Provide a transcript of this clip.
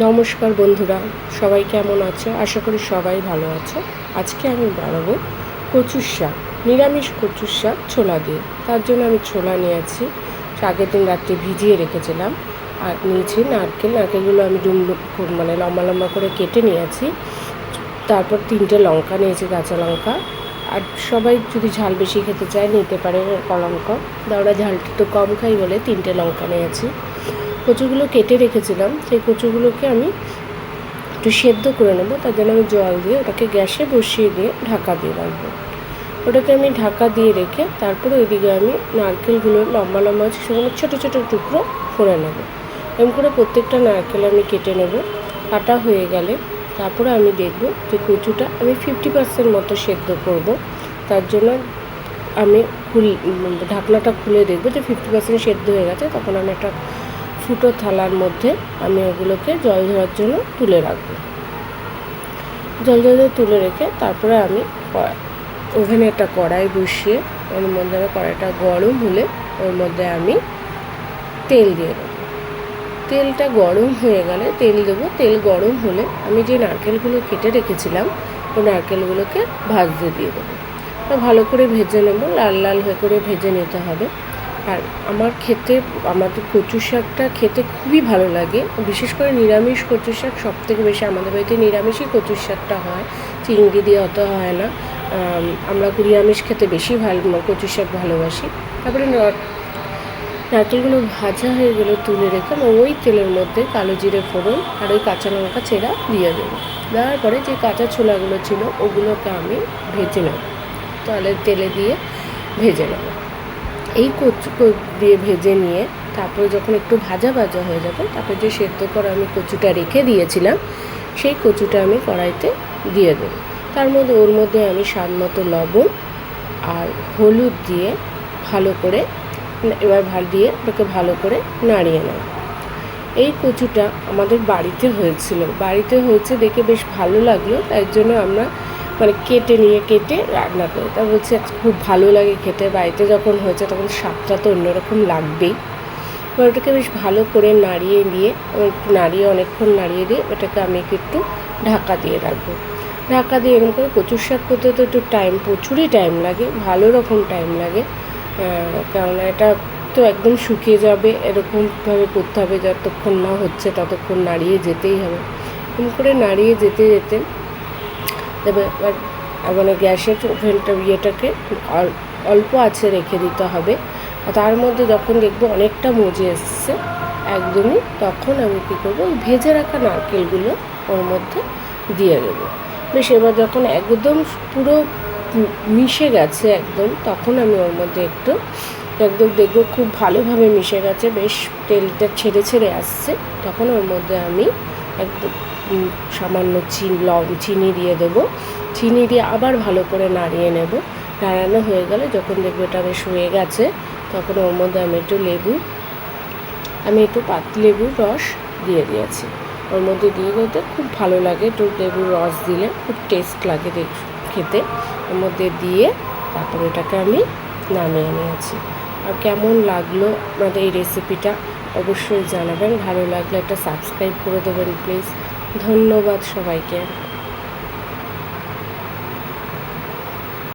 নমস্কার বন্ধুরা, সবাই কেমন আছো? আশা করি সবাই ভালো আছো। আজকে আমি বানাবো কচুর শাক, নিরামিষ কচুর শাক ছোলা দিয়ে। তার জন্য আমি ছোলা নিয়েছি, আগের দিন রাত্রে ভিজিয়ে রেখেছিলাম। আর নিয়েছি নারকেলগুলো আমি লম্বা লম্বা করে কেটে নিয়েছি। তারপর 3টে লঙ্কা নিয়েছি, কাঁচা লঙ্কা। আর সবাই যদি ঝাল বেশি খেতে চায় নিতে পারে কলঙ্ক, ওরা ঝালটা তো কম খাই বলে 3টে লঙ্কা নিয়েছি। কচুগুলো কেটে রেখেছিলাম, সেই কচুগুলোকে আমি একটু সেদ্ধ করে নেবো। তার জন্য আমি জল দিয়ে ওটাকে গ্যাসে বসিয়ে দিয়ে ঢাকা দিয়ে রাখবো। ওটাকে আমি ঢাকা দিয়ে রেখে তারপরে ওইদিকে আমি নারকেলগুলো লম্বা লম্বা আছে সেগুলো ছোটো ছোটো টুকরো করে নেবো। এরকম করে প্রত্যেকটা নারকেল আমি কেটে নেব। কাটা হয়ে গেলে তারপরে আমি দেখব যে কচুটা আমি 50% মতো সেদ্ধ করব। তার জন্য আমি ঢাকনাটা খুলে দেখবো যে 50% সেদ্ধ হয়ে গেছে। তখন আমি একটা ফুটো থালার মধ্যে আমি ওগুলোকে জল ঝরার জন্য তুলে রাখবো। জল ঝরিয়ে তুলে রেখে তারপরে আমি ওভেনে একটা কড়াই বসিয়ে ওর মধ্যে আমি কড়াইটা গরম হলে ওর মধ্যে আমি তেল দিয়ে দেবো। তেলটা গরম হয়ে গেলে তেল দেবো। তেল গরম হলে আমি যে নারকেলগুলো কেটে রেখেছিলাম ওই নারকেলগুলোকে ভাজতে দিয়ে দেবো। ভালো করে ভেজে নেব, লাল লাল হয়ে করে ভেজে নিতে হবে। আর আমাদের কচু শাকটা খেতে খুবই ভালো লাগে, বিশেষ করে নিরামিষ কচু শাক। সবথেকে বেশি আমাদের বাড়িতে নিরামিষই কচু শাকটা হয়, চিংড়ি দিয়ে অত হয় না। আমরা নিরামিষ খেতে বেশি কচু শাক ভালোবাসি। তারপরে নারকেলগুলো ভাজা হয়ে গেলে তুলে রেখে ওই তেলের মধ্যে কালো জিরে ফোড়ন আর ওই কাঁচা লঙ্কা চেরা দিয়ে দেবো। দেওয়ার পরে যে কাঁচা ছোলাগুলো ছিল ওগুলোকে আমি ভেজে নেব, তাহলে তেলে দিয়ে ভেজে নেব। এই কচু দিয়ে ভেজে নিয়ে তারপরে যখন একটু ভাজা ভাজা হয়ে যাবে, তারপরে যে সেদ্ধ করে আমি কচুটা রেখে দিয়েছিলাম সেই কচুটা আমি কড়াইতে দিয়ে দেবো। ওর মধ্যে আমি স্বাদ মতো লবণ আর হলুদ দিয়ে ভালো করে ওটাকে ভালো করে নাড়িয়ে নেব। এই কচুটা আমাদের বাড়িতে হয়েছে দেখে বেশ ভালো লাগলো। তাই জন্য আমরা কেটে রান্না করি। তা বলছে খুব ভালো লাগে খেতে, বাড়িতে যখন হয়েছে তখন স্বাদটা তো অন্যরকম লাগবেই। এবার ওটাকে বেশ ভালো করে অনেকক্ষণ নাড়িয়ে দিয়ে ওটাকে আমি একটু ঢাকা দিয়ে রাখবো। ঢাকা দিয়ে এরকম করে কচুর শাক করতে তো একটু প্রচুরই টাইম লাগে, ভালো রকম টাইম লাগে। কারণ এটা তো একদম শুকিয়ে যাবে, এরকমভাবে করতে হবে, যতক্ষণ না হচ্ছে ততক্ষণ নাড়িয়ে যেতেই হবে। এরকম করে নাড়িয়ে যেতে যেতে এবার গ্যাসের ওভেনটাকে অল্প আঁচে রেখে দিতে হবে। তার মধ্যে যখন দেখবো অনেকটা মজে এসছে একদমই, তখন আমি কী করবো, ওই ভেজে রাখা নারকেলগুলো ওর মধ্যে দিয়ে দেবো। বেশ এবার যখন একদম পুরো মিশে গেছে তখন আমি ওর মধ্যে দেখবো খুব ভালোভাবে মিশে গেছে, বেশ তেলটা ছেড়ে ছেড়ে আসছে। তখন ওর মধ্যে আমি একদম সামান্য চিনি দিয়ে দেবো। চিনি দিয়ে আবার ভালো করে নাড়িয়ে নেব। নাড়ানো হয়ে গেলে যখন দেখবো এটা বেশ হয়ে গেছে, তখন ওর মধ্যে আমি একটু পাতিলেবুর রস দিয়ে দিয়েছি। ওর মধ্যে দিয়ে দিতে খুব ভালো লাগে, একটু লেবুর রস দিলে খুব টেস্ট লাগে খেতে। ওর মধ্যে দিয়ে তারপরে এটাকে আমি নামিয়ে নিয়েছি। আর কেমন লাগলো আমাদের এই রেসিপিটা অবশ্যই জানাবেন। ভালো লাগলে একটা সাবস্ক্রাইব করে দেবেন প্লিজ। ধন্যবাদ সবাইকে।